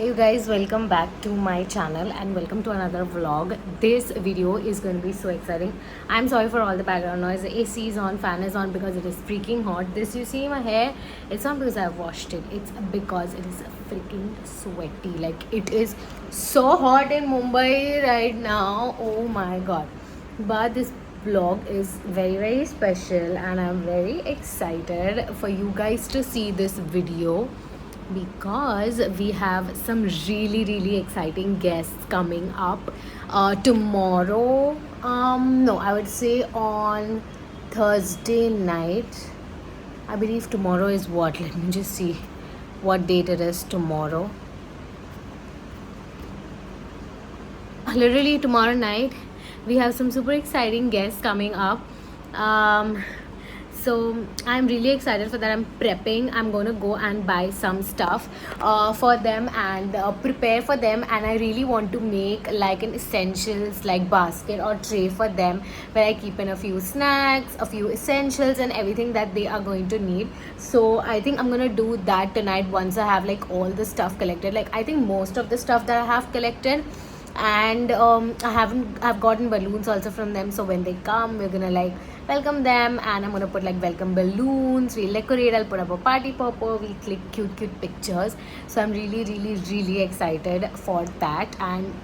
you guys, welcome back to my channel and welcome to another vlog. This video is going to be so exciting. I'm sorry for all the background noise. The AC is on, fan is on because it is freaking hot. This you see my hair, it's not because I've washed it, it's because it is freaking sweaty. Like it is so hot in Mumbai right now, oh my god. But this vlog is very special and I'm very excited for you guys to see this video because we have some really exciting guests coming up tomorrow. No, I would say on Thursday night. I believe tomorrow is what? Let me just see what date it is tomorrow. Literally tomorrow night we have some super exciting guests coming up. So I'm really excited for that. I'm prepping. I'm going to go and buy some stuff for them and prepare for them, and I really want to make like an essentials like basket or tray for them where I keep in a few snacks, a few essentials and everything that they are going to need. So I think I'm going to do that tonight once I have like all the stuff collected. Like I think most of the stuff that I have collected, and I've gotten balloons also from them, so when they come we're gonna like welcome them, and I'm gonna put like welcome balloons, we'll decorate, I'll put up a party popper, we'll click cute pictures. So I'm really excited for that, and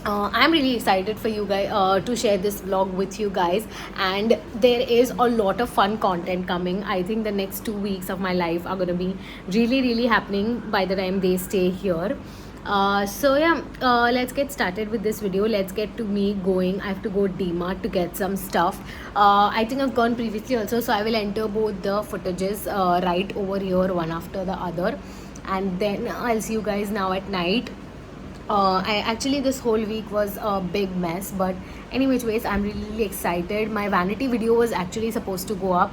I'm really excited for you guys to share this vlog with you guys. And there is a lot of fun content coming. I think the next 2 weeks of my life are gonna be really happening by the time they stay here. So yeah, let's get started with this video. Let's get to me going. I have to go DMart to get some stuff. I think I've gone previously also, so I will enter both the footages right over here, one after the other, and then I'll see you guys now at night. I actually, this whole week was a big mess, but anyways ways, I'm really excited. My vanity video was actually supposed to go up.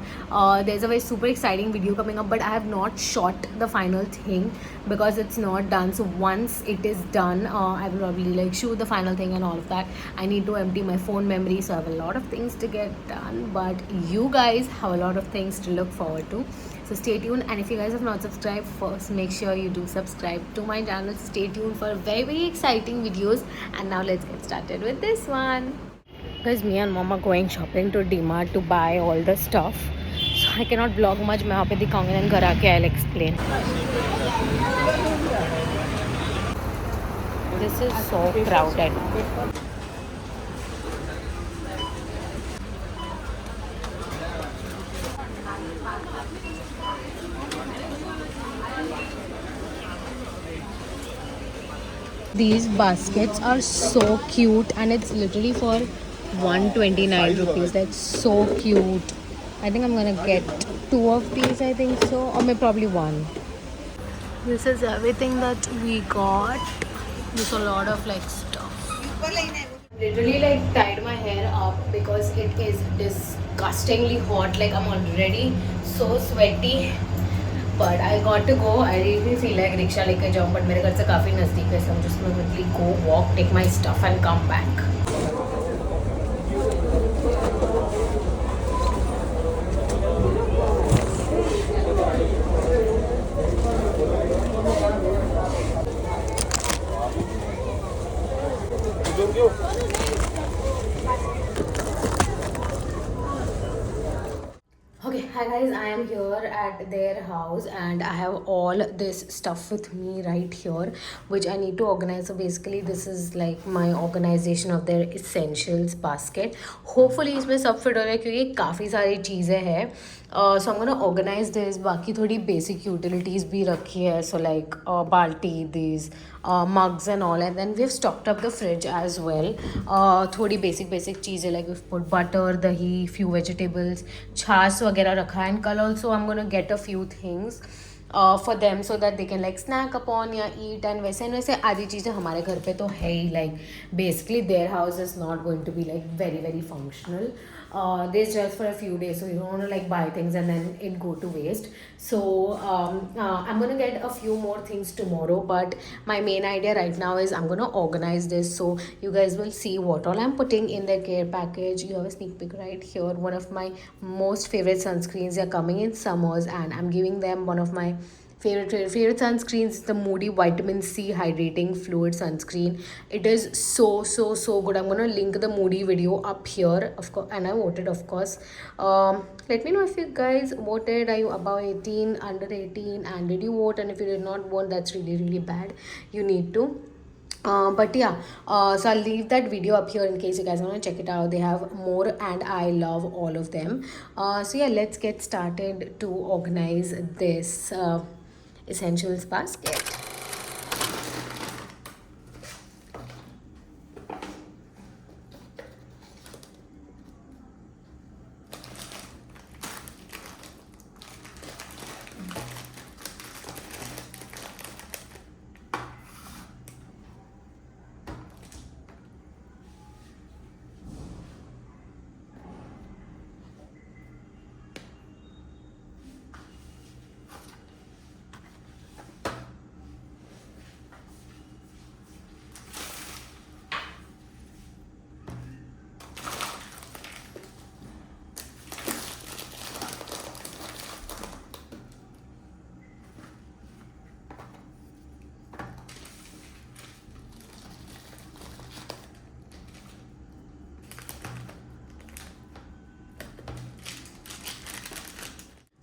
There's a very super exciting video coming up, but I have not shot the final thing because it's not done. So once it is done, I will probably like shoot the final thing and all of that. I need to empty my phone memory, so I have a lot of things to get done, but you guys have a lot of things to look forward to. So stay tuned, and if you guys have not subscribed, first make sure you do subscribe to my channel. Stay tuned for very exciting videos, and now let's get started with this one. Because me and mom are going shopping to DMart to buy all the stuff, so I cannot vlog much. मैं वहाँ पे दिखाऊंगी, and घर आके I'll explain. This is so crowded. These baskets are so cute, and it's literally for 129 rupees. That's so cute. I think I'm gonna get 2 of these, I think so, or maybe probably one. This is everything that we got. There's a lot of like stuff. Literally like tied my hair up because it is disgustingly hot. Like I'm already so sweaty. But I got to go. I really feel like rickshaw लेके जाऊँ, but मेरे घर से काफ़ी नज़दीक है, so I'm just going to quickly go walk, take my stuff and come back. Okay, hi guys, I am here at their house and I have all this stuff with me right here which I need to organize. So basically this is like my organization of their essentials basket. Hopefully इसमें सब fit हो रहा है क्योंकि काफ़ी सारी चीज़ें हैं. So I'm gonna organize this. बाकी थोड़ी basic utilities भी रखी है. So like balti, these mugs and all, and then we've stocked up the fridge as well. थोड़ी basic चीज़ें like we've put butter, dahi, few vegetables, छाछ वगैरह रखा है. And कल also I'm gonna get a few things for them so that they can like snack upon या eat, and वैसे आधी चीज़ें हमारे घर पे तो है ही. Like basically their house is not going to be like very functional. This just for a few days, so you don't want to like buy things and then it go to waste. So I'm gonna get a few more things tomorrow, but my main idea right now is I'm gonna organize this, so you guys will see what all I'm putting in the care package. You have a sneak peek right here. One of my most favorite sunscreens are coming in summers, and I'm giving them one of my favorite sunscreens is the Moody Vitamin C Hydrating Fluid Sunscreen. It is so good. I'm gonna link the Moody video up here, of course, and I voted, of course. Let me know if you guys voted. Are you above 18, under 18, and did you vote? And if you did not vote, that's really bad. You need to. But yeah, so I'll leave that video up here in case you guys want to check it out. They have more, and I love all of them. So yeah, let's get started to organize this essentials basket.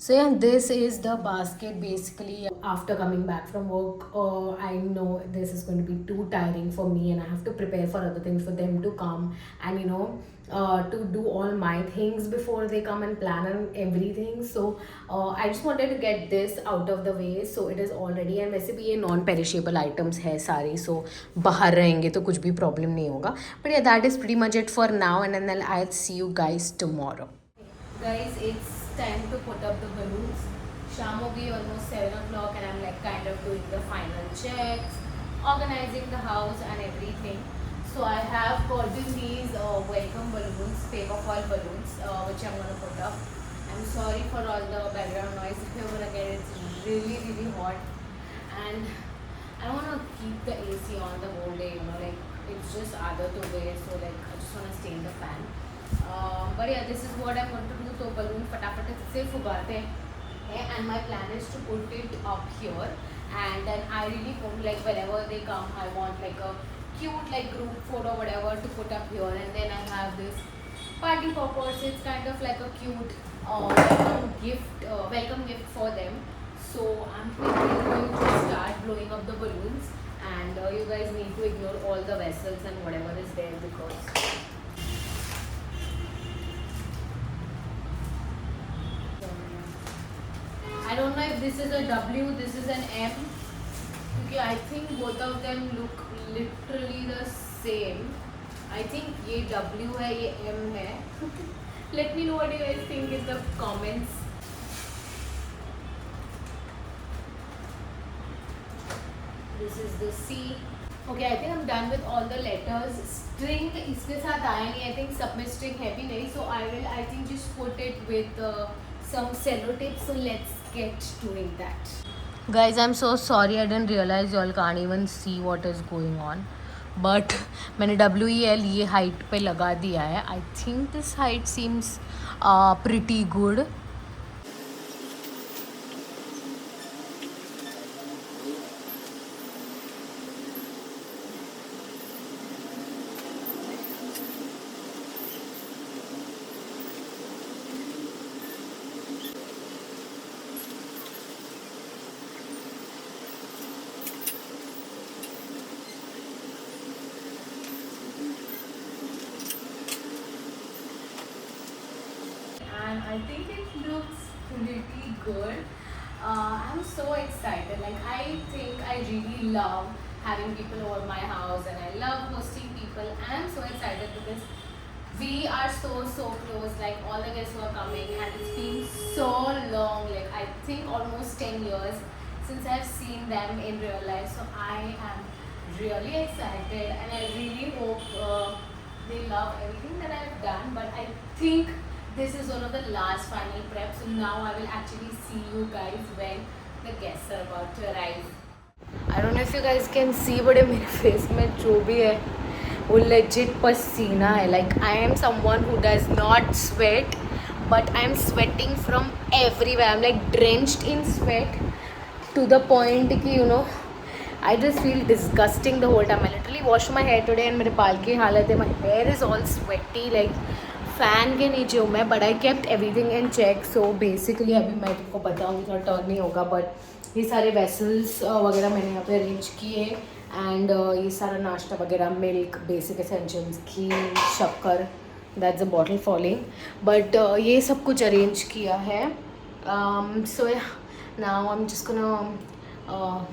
So yeah, this is the basket basically. After coming back from work, I know this is going to be too tiring for me, and I have to prepare for other things for them to come, and to do all my things before they come and plan and everything. So I just wanted to get this out of the way. So it is already, and वैसे भी ये non perishable items है सारी, so बाहर रहेंगे तो कुछ भी problem नहीं होगा. But yeah, that is pretty much it for now, and then I'll see you guys tomorrow. Guys, it's time to put up the balloons. Sham ho gayi, almost 7 o'clock, and I'm like kind of doing the final checks, organizing the house and everything. So I have gotten these welcome balloons, paper foil balloons, which I'm gonna put up. I'm sorry for all the background noise. If you're gonna get it, it's really hot, and I wanna keep the AC on the whole day. Like it's just adat ho gayi, so like I just wanna stay in the fan. But yeah, this is what I'm going to do. तो balloon फटाफट से फुगाते हैं, and my plan is to put it up here, and then I really hope like whenever they come, I want like a cute like group photo whatever to put up here, and then I have this party poppers. It's kind of like a cute welcome gift for them. So I'm quickly going to start blowing up the balloons, and you guys need to ignore all the vessels and whatever is there because I don't know if this is a W, this is an M. Okay, I think both of them look literally the same. I think ये W है, ये M है. Let me know what you guys think in the comments. This is the C. Okay, I think I'm done with all the letters. String इसके साथ आया नहीं. I think सब में string है भी नहीं. So I think just put it with some sellotape. So let's get doing that. Guys, I'm so sorry. I didn't realize y'all can't even see what is going on. But मैंने WEL ये height पे लगा दिया है. I think this height seems pretty good. And I think it looks pretty good. I'm so excited. Like I think I really love having people over my house, and I love hosting people. And I'm so excited because we are so close. Like all the guests who are coming, and it's been so long. Like I think almost 10 years since I've seen them in real life. So I am really excited, and I really hope they love everything that I've done. But I think this is one of the last final preps. So now I will actually see you guys when the guests are about to arrive. I don't know if you guys can see, but मेरे face में जो भी है वो legit पसीना है. Like I am someone who does not sweat, but I am sweating from everywhere. I'm like drenched in sweat. to the point कि you know I just feel disgusting the whole time. I literally washed my hair today and मेरे बाल की हालत है, my hair is all sweaty like fan के नीचे हूँ मैं, but I kept everything in check. So basically अभी मैं तुमको बताऊँ थोड़ा टर्न नहीं होगा, बट ये सारे वेसल्स वगैरह मैंने यहाँ पे अरेंज किए. एंड ये सारा नाश्ता वगैरह, मिल्क, बेसिक एसेंशियल्स, घी, शक्कर, that's a bottle falling, but ये सब कुछ अरेंज किया है. So now I am just gonna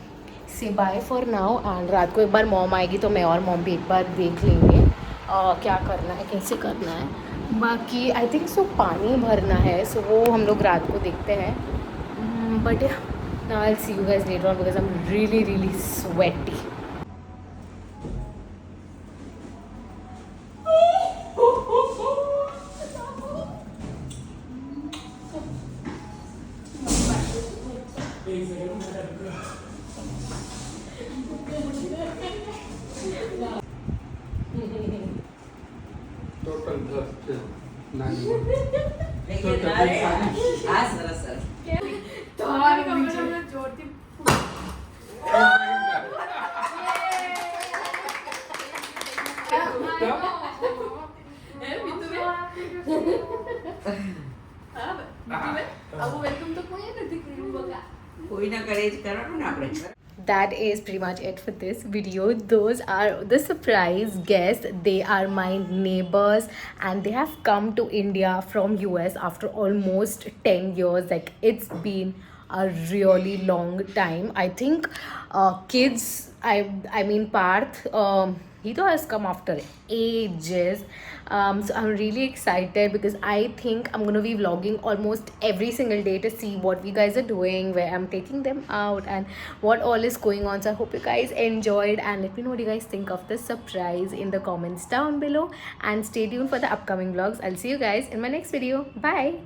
say bye for now. And रात को एक बार मॉम आएगी तो मैं और मॉम भी एक बार देख लेंगे क्या करना है, कैसे करना है. बाकी आई थिंक सो पानी भरना है, सो वो हम लोग रात को देखते हैं. But now I will see you guys later on because I am really really sweaty. Total 10 नानी आज सरस सरस कोई ना करे करવાનું ને આપણે. That is pretty much it for this video. Those are the surprise guests. They are my neighbors and they have come to India from US after almost 10 years. Like, it's been a really long time. I think kids, I mean Parth, he though has come after ages. So I'm really excited because I think I'm gonna be vlogging almost every single day to see what we guys are doing, where I'm taking them out, and what all is going on. So I hope you guys enjoyed, and let me know what you guys think of this surprise in the comments down below, and stay tuned for the upcoming vlogs. I'll see you guys in my next video. Bye.